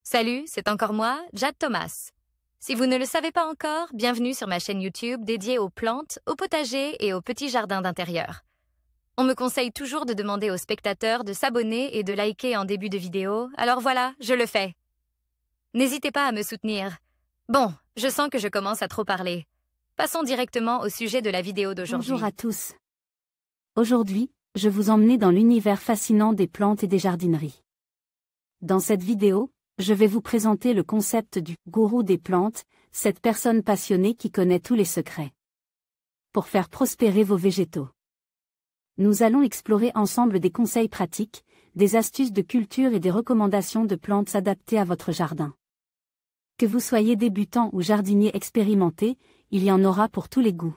Salut, c'est encore moi, Jade Thomas. Si vous ne le savez pas encore, bienvenue sur ma chaîne YouTube dédiée aux plantes, au potager et aux petits jardins d'intérieur. On me conseille toujours de demander aux spectateurs de s'abonner et de liker en début de vidéo, alors voilà, je le fais. N'hésitez pas à me soutenir. Bon, je sens que je commence à trop parler. Passons directement au sujet de la vidéo d'aujourd'hui. Bonjour à tous. Aujourd'hui, je vous emmène dans l'univers fascinant des plantes et des jardineries. Dans cette vidéo, je vais vous présenter le concept du gourou des plantes, cette personne passionnée qui connaît tous les secrets pour faire prospérer vos végétaux. Nous allons explorer ensemble des conseils pratiques, des astuces de culture et des recommandations de plantes adaptées à votre jardin. Que vous soyez débutant ou jardinier expérimenté, il y en aura pour tous les goûts.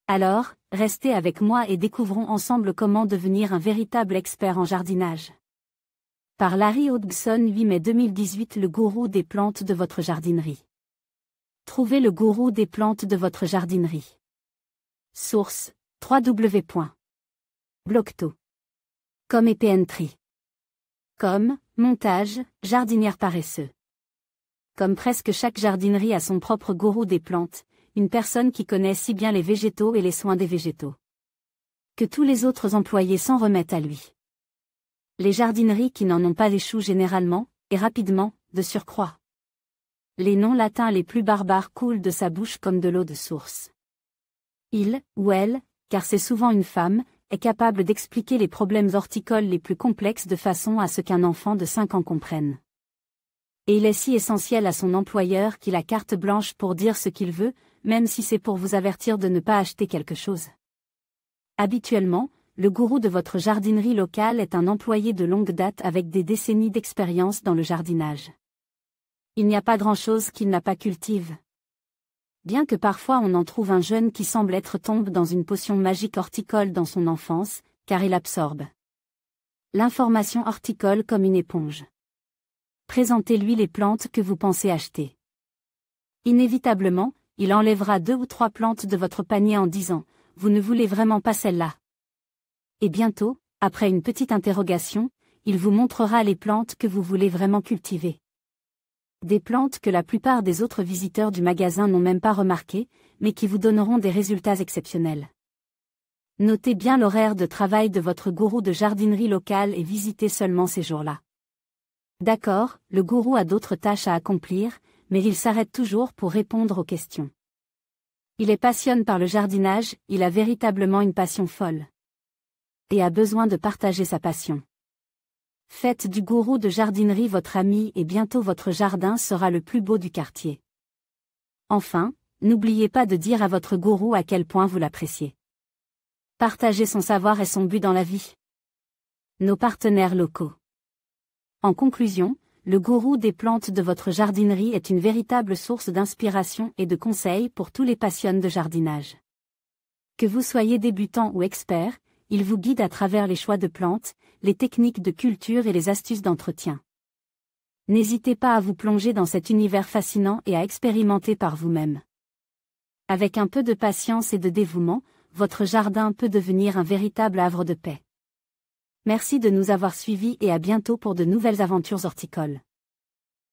Alors, restez avec moi et découvrons ensemble comment devenir un véritable expert en jardinage. Par Larry Hodgson, 8 mai 2018. Le gourou des plantes de votre jardinerie. Trouvez le gourou des plantes de votre jardinerie. Source: www.blogto.com et PNtree. Montage, jardinière paresseux. Comme presque chaque jardinerie a son propre gourou des plantes, une personne qui connaît si bien les végétaux et les soins des végétaux que tous les autres employés s'en remettent à lui. Les jardineries qui n'en ont pas l'échouent généralement, et rapidement, de surcroît. Les noms latins les plus barbares coulent de sa bouche comme de l'eau de source. Il, ou elle, car c'est souvent une femme, est capable d'expliquer les problèmes horticoles les plus complexes de façon à ce qu'un enfant de 5 ans comprenne. Et il est si essentiel à son employeur qu'il a carte blanche pour dire ce qu'il veut, même si c'est pour vous avertir de ne pas acheter quelque chose. Habituellement, le gourou de votre jardinerie locale est un employé de longue date avec des décennies d'expérience dans le jardinage. Il n'y a pas grand-chose qu'il n'a pas cultivé. Bien que parfois on en trouve un jeune qui semble être tombé dans une potion magique horticole dans son enfance, car il absorbe l'information horticole comme une éponge. Présentez-lui les plantes que vous pensez acheter. Inévitablement, il enlèvera 2 ou 3 plantes de votre panier en disant « Vous ne voulez vraiment pas celle-là ». Et bientôt, après une petite interrogation, il vous montrera les plantes que vous voulez vraiment cultiver. Des plantes que la plupart des autres visiteurs du magasin n'ont même pas remarquées, mais qui vous donneront des résultats exceptionnels. Notez bien l'horaire de travail de votre gourou de jardinerie locale et visitez seulement ces jours-là. D'accord, le gourou a d'autres tâches à accomplir, mais il s'arrête toujours pour répondre aux questions. Il est passionné par le jardinage, il a véritablement une passion folle. Et a besoin de partager sa passion. Faites du gourou de jardinerie votre ami et bientôt votre jardin sera le plus beau du quartier. Enfin, n'oubliez pas de dire à votre gourou à quel point vous l'appréciez. Partager son savoir est son but dans la vie. Nos partenaires locaux. En conclusion, le gourou des plantes de votre jardinerie est une véritable source d'inspiration et de conseils pour tous les passionnés de jardinage. Que vous soyez débutant ou expert, il vous guide à travers les choix de plantes, les techniques de culture et les astuces d'entretien. N'hésitez pas à vous plonger dans cet univers fascinant et à expérimenter par vous-même. Avec un peu de patience et de dévouement, votre jardin peut devenir un véritable havre de paix. Merci de nous avoir suivis et à bientôt pour de nouvelles aventures horticoles.